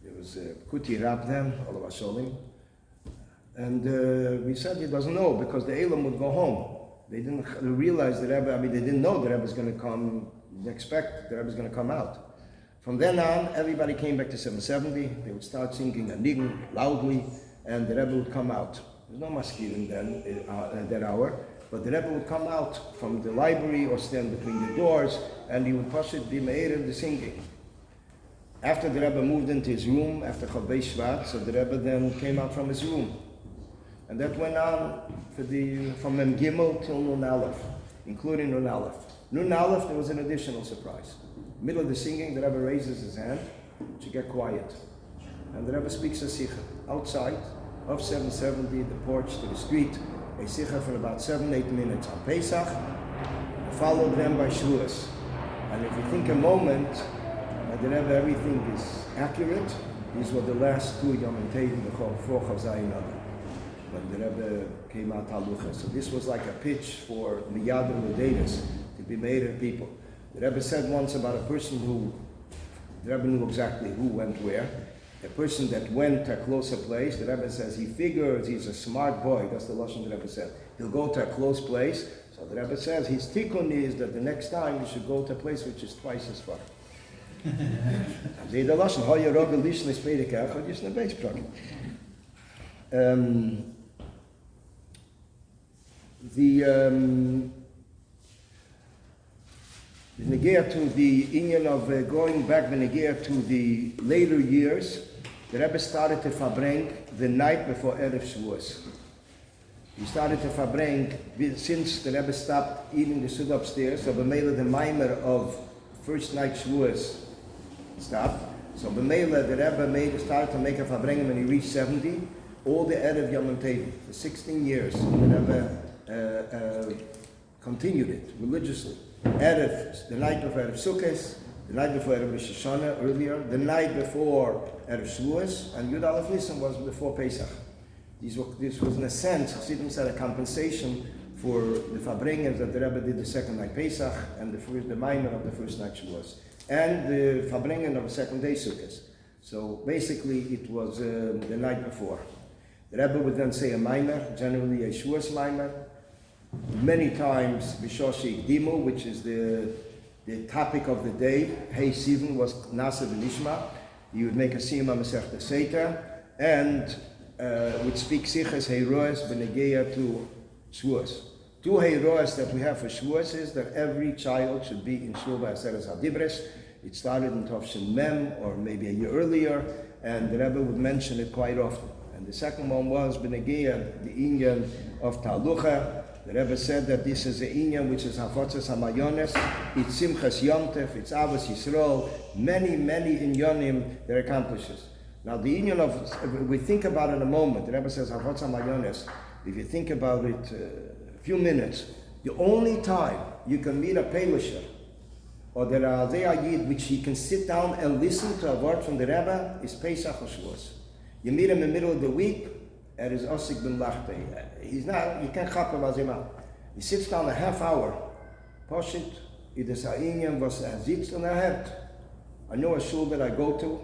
It was Kuti Rab then, Olav Hasholim, and we said he doesn't know because the Elam would go home. They didn't realize the Rebbe, they didn't know the Rebbe was going to come, they expect the Rebbe was going to come out. From then on, everybody came back to 770. They would start singing a nigun loudly, and the Rebbe would come out. There's no maskirim then at that hour, but the Rebbe would come out from the library or stand between the doors, and he would push it be me'ered the singing. After the Rebbe moved into his room, after Chavei Shvat, so the Rebbe then came out from his room. And that went on from Mem Gimel till Nun Aleph, including Nun Aleph. Nun Aleph, there was an additional surprise. Middle of the singing, the Rebbe raises his hand to get quiet. And the Rebbe speaks a sikha outside of 770, the porch to the street, a sikha for about 7-8 minutes on Pesach, followed then by Shavuos. And if you think a moment, the Rebbe, everything is accurate. These were the last two Yom Tov, the four Chazayin when the Rebbe came out Talucha. So this was like a pitch for Miyad and L'Devis to be made of people. The Rebbe said once about a person who, the Rebbe knew exactly who went where. A person that went to a closer place, the Rebbe says he figures he's a smart boy. That's the Lashon the Rebbe said. He'll go to a close place. So the Rebbe says his tikkun is that the next time you should go to a place which is twice as far. The Lashon, how you rob the Lishon is Pedekach, or just in the base project. The Negea to the inyan of going back the Negea to the later years, the Rebbe started to fabring the night before Erev Shavuos. He started to fabring since the Rebbe stopped eating the Suda upstairs, so B'meila the Maimer of first night Shavuos stopped. So B'meila the Rebbe started to make a fabring when he reached 70, all the Erev Yom Tov, for 16 years. The Rebbe continued it religiously. Erev, the night before Erev Sukkot, the night before Erev Rosh Hashanah earlier, the night before Erev Shavuos, and Yud Aleph Nisan was before Pesach. This was in a sense, Chassidim said, a compensation for the Fabringers that the Rebbe did the second night Pesach and the Maimer of the first night Shavuos, and the Fabringen of the second day Sukkot. So basically it was the night before. The Rebbe would then say a Maimer, generally a Shavuos Maimer. Many times, Bishoshi Dimu, which is the topic of the day, Hey Sivan was Nasa V'Nishma. He would make a Siyama Masechta Seita, and would speak Sichas Heiroes B'Negeya to Shavuos. Two Heiroes that we have for Shavuos is that every child should be in Shul B'Aseres HaDibres. It started in Tovshin Mem, or maybe a year earlier, and the Rebbe would mention it quite often. And the second one was B'Negeya, the inyan of Talucha. The Rebbe said that this is the inyan which is Hafotzes HaMayones, it's Simchas Yontef, it's Avos Yisrael, many inyanim that accomplishes. Now the inyan of, we think about it in a moment, the Rebbe says Hafotzes HaMayones, if you think about it a few minutes, the only time you can meet a Pelisher, or the Radei Yid, which he can sit down and listen to a word from the Rebbe, is Pesach or Shavuos. You meet him in the middle of the week, is Osik ben Lachte. He's not, you can't chap him as him out. He sits down a half hour. Poshit, it is a inyan was a sitzt on a head. I know a shul that I go to,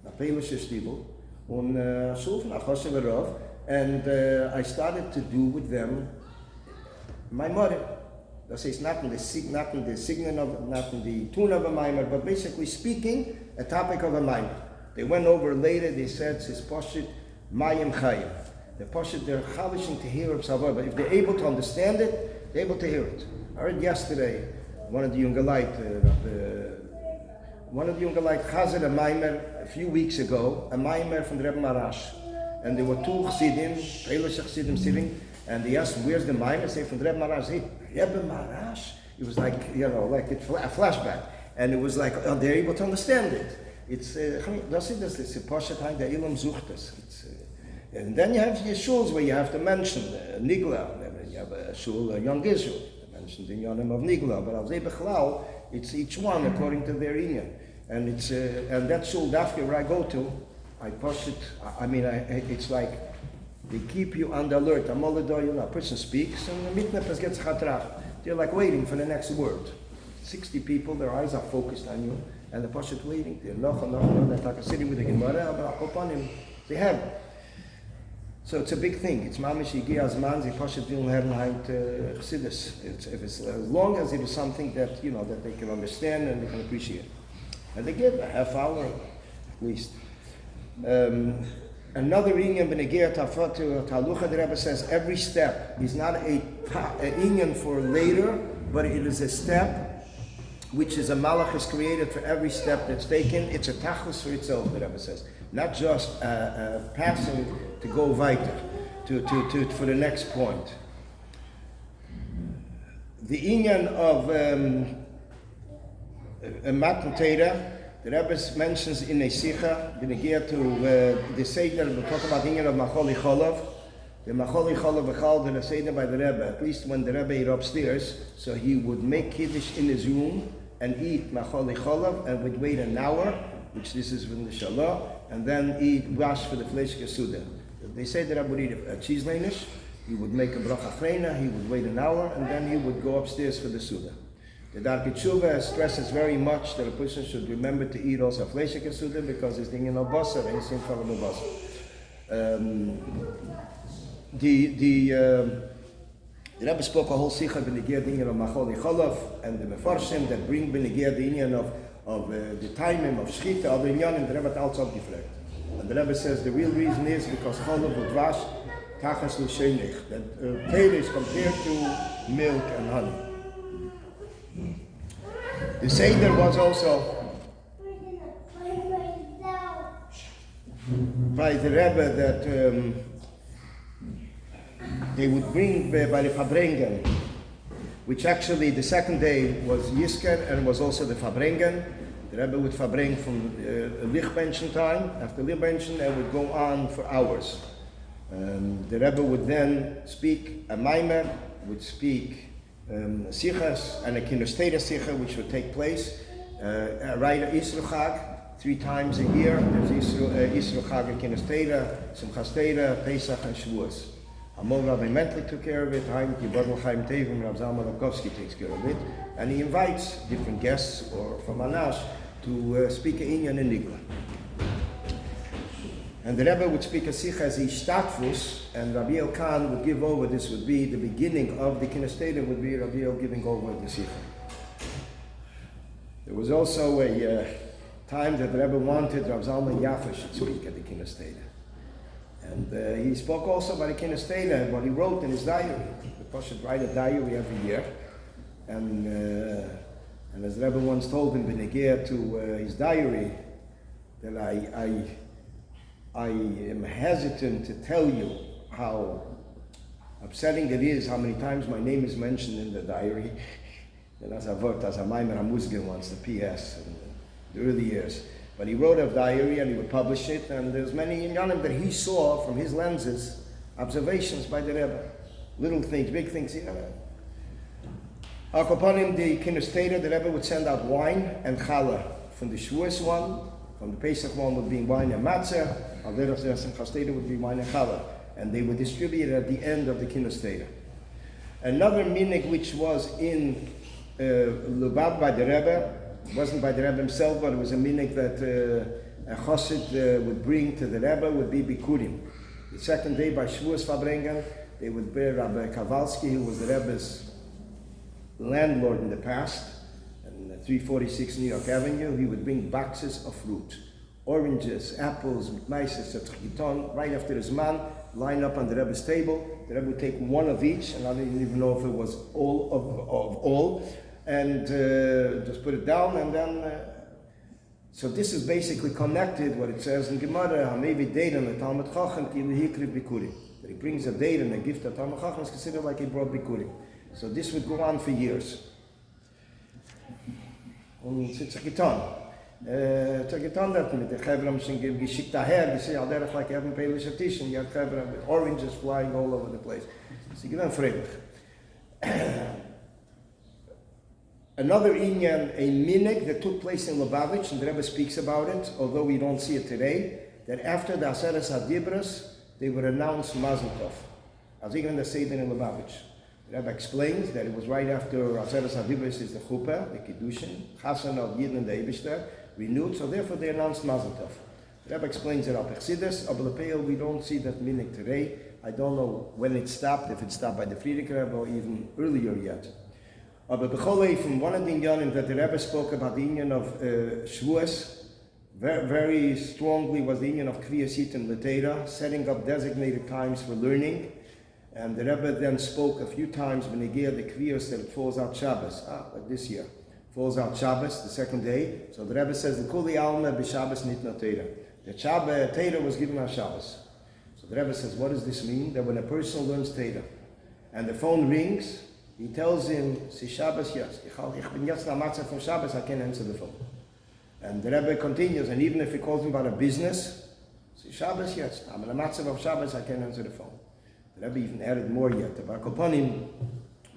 a Peilische Shtiebel, on a shul from Achoshe Verov, and I started to do with them my mother. That says not in the signet of, not in the tune of a mimer, but basically speaking a topic of a mimer. They went over later, they said, it's Poshit, Mayim Chayim. The Poshit, they're chavishing to hear of Savor, but if they're able to understand it, they're able to hear it. I heard yesterday, one of the Jungalite Chazer a Maimer a few weeks ago, a Maimer from the Rebbe Marash. And there were two Chassidim, Eilish Chassidim sitting, and they asked, where's the Maimer? Say, from the Rebbe Marash. Hey, Rebbe Marash? It was like, like a flashback. And it was like, they're able to understand it. It's das ist a Poshet the Ilam Zuchtas. And then you have your shuls where you have to mention Nigla. You have a shul, a young Israel, mentioned the Yonim of Nigla. But Al Bechlal, it's each one according to their inyan. And it's and that shul Dafka where I go to, It's like they keep you on the alert. A person speaks and the mitnefes gets chatrach. They're like waiting for the next word. 60 people, their eyes are focused on you, and the Pashut waiting. They're they're sitting with the Gemara, upon him. They have. So it's a big thing. It's mamish igi azman ze Pashut will herlein chassidus. It's as long as it is something that that they can understand and they can appreciate, and they give a half hour at least. Another inyan b'negiyat hafatu talucha, the Rebbe says every step is not a inyan for later, but it is a step which is a malach is created for every step that's taken. It's a tachlis for itself, the Rebbe says, not just passing to go weiter, for the next point. The inyan of Matan Torah, the Rebbe mentions in a sicha, b'negiyah to the Seder, we'll talk about the inyan of Macholi Cholav. The Macholi Cholav v'chal, the Seder by the Rebbe, at least when the Rebbe ate upstairs, so he would make Kiddush in his room and eat Macholi Cholav and would wait an hour, which this is from the Shalah, and then eat wash for the Fleish Kesuda. They say the Rebbe would eat a cheese leinish, he would make a bracha chreina, he would wait an hour, and then he would go upstairs for the Suda. The Darkei Tshuva stresses very much that a person should remember to eat also Fleish Kesuda because it's thinking of basar, and it's in front of the basar. The Rebbe spoke a whole sicha b'negiyah the inyan of Macholi Cholav and the Mefarshim that bring b'negiyah the inyan of the timing of Shchita, other inyanim, the Rebbe also gefragt. And the Rebbe says the real reason is because Cholav udvash tachas l'sheinich, that Torah is compared to milk and honey. The Seder was also by the Rebbe that they would bring by the Fabrengen, which actually the second day was Yisken and was also the Fabrengen. The Rebbe would Fabreng from Lichtbenchen time. After Lichtbenchen, they would go on for hours. The Rebbe would then speak a Maimer, would speak Sichas and a Kinosteda Sicha, which would take place right at Yisro Chag, 3 times a year. There's Yisro Chag and Kinosteda, Simchas Teda, Pesach, and Shavuos. Amol Rabbi Mentlik took care of it, Chaim Kibodl Chaim Tevim, Rav Zalman Rabkovsky takes care of it, and he invites different guests or from Anash to speak a inyan in Nigla. And the Rebbe would speak a sikha as Ishtatfus, and Rabbi El Khan would give over. This would be the beginning of the Kinesteda, would be Rabbi El giving over the sikha. There was also a time that the Rebbe wanted Rav Zalman Yaffa should speak at the Kinesteda. And he spoke also about the Kinesteda and what he wrote in his diary. The Pasha should write a diary every year. And as the Rebbe once told him, B'negea to his diary, that I am hesitant to tell you how upsetting it is, how many times my name is mentioned in the diary. And as I worked as a Maimer HaMuzge once, the PS, in the early years. But he wrote a diary and he would publish it, and there's many inyanim that he saw from his lenses, observations by the Rebbe. Little things, big things. Upon him, the Kinesteda, the Rebbe would send out wine and challah. From the Shavuos one, from the Pesach one would be wine and matzah, Alderach Zerach Chasteda would be wine and challah. And they would distribute it at the end of the Kinesteda. Another minig which was in Lubab by the Rebbe, it wasn't by the Rebbe himself, but it was a minig that a chassid would bring to the Rebbe, would be bikurim. The second day by Shavuos Fabrengen, they would bear Rabbi Kowalski, who was the Rebbe's landlord in the past, and 346 New York Avenue. He would bring boxes of fruit, oranges, apples, maises, etc. Right after his man, line up on the Rebbe's table. The Rebbe would take one of each, and I didn't even know if it was all of all, and just put it down, and then so this is basically connected what it says in Gemara, maybe data the Talmud Chacham ki lehikri bikurim. That he brings a date and a gift to Talmud Chacham is considered like he brought bikurim. So this would go on for years. Und it's a gitan. It's a gitan that mit the Chevram schon geschickt daher, they say Alderach like having Polish Tish, and you have Chevram with oranges flying all over the place. So you get freilich. Another inyan, a minig that took place in Lubavitch, and the Rebbe speaks about it, although we don't see it today, that after the Aseres HaDibros, they would announce Mazel Tov. As even the Seder in Lubavitch. The Rebbe explains that it was right after Aseres HaDibros is the Chuppah, the Kiddushin, Chasan of Yidden and the Eibishter, renewed, so therefore they announced Mazel Tov. The Rebbe explains it up Chassidus, of Lepeel, we don't see that meaning today. I don't know when it stopped, if it stopped by the Friedrich Rebbe or even earlier yet. But from one of the Inyanim that the Rebbe spoke about the Inyan of Shavuos, very, very strongly was the Inyan of Kriyas Yitim L'Teira, setting up designated times for learning. And the Rebbe then spoke a few times when he gave the Kriyas that it falls out Shabbos, like this year. Falls out Shabbos, the second day. So the Rebbe says, the Kuli Alma b'Shabbos nitna Teira. The Teira was given on Shabbos. So the Rebbe says, what does this mean? That when a person learns Teira and the phone rings, he tells him, Si Shabbos yes. Ich bin jetzt am Matzah from Shabbos, I can't answer the phone. And the Rebbe continues, and even if he calls him about a business, Si Shabbos yes. I'm in a Matzah of Shabbos, I can't answer the phone. The Rebbe even added more yet. About Koponim,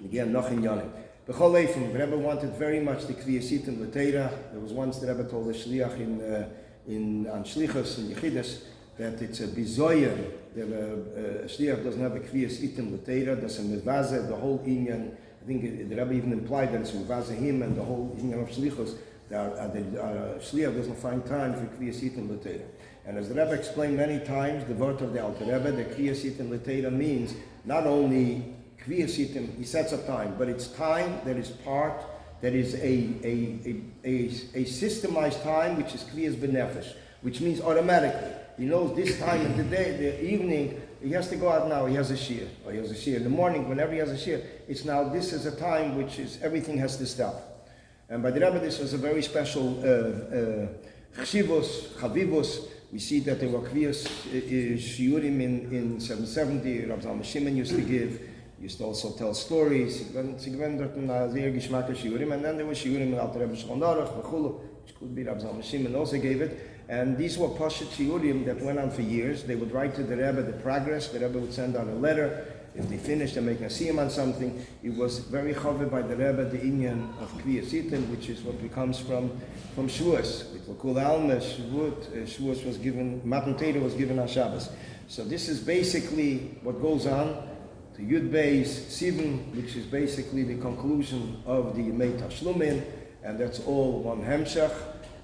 again, noch in Yonim. B'chol Eifim, the Rebbe wanted very much the Kriyas Yitim L'Teira. There was once the Rebbe told the Shliach on Shlichus and Yechidus that it's a bizoyer that a Shliach doesn't have a Kriyas Yitim L'Teira. That's a Mevazeh, the whole Inyan. I think the Rebbe even implied that it's Mevazeh him and the whole Inyan of Shlichus. The Shliach doesn't find time for Kriyas Yitim L'Teira. And as the Rebbe explained many times, the word of the Alter Rebbe, the Kriyas Yitim L'Teira means not only Kriyas Yitim, he sets up time, but it's time that is part, that is a systemized time, which is Kriyas B'Nefesh, which means automatically. He knows this time of the day, the evening, he has to go out now, he has a shiur, or he has a shiur. In the morning, whenever he has a shiur, it's now, this is a time which is, everything has to stop. And by the Rebbe, this was a very special chshivos, chavivos. We see that there were kriyas shiurim in 770, Rabbi Zalman Shimon used to give, used to also tell stories, and then there were shiurim in Alter Rebbe Shulchan Aruch, which could be Rabbi Zalman Shimon also gave it. And these were Pashat shiurim that went on for years. They would write to the Rebbe the progress, the Rebbe would send out a letter. If they finished and make a siyum on something, it was very covered by the Rebbe, the Inyan of Kriyas Yitim, which is what becomes from Shavuos. With L'Kul Alma, Shavuos was given, Matan Torah was given on Shabbos. So this is basically what goes on to Yud Beis Sivan, which is basically the conclusion of the Yemei Tashlumin, and that's all one Hemshach.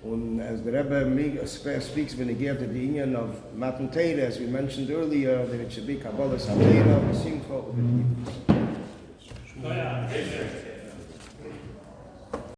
And as the Rebbe speaks when he gets to the Inyan of Matan Torah, as we mentioned earlier, that it should be Kabbalah Satera, Simcha,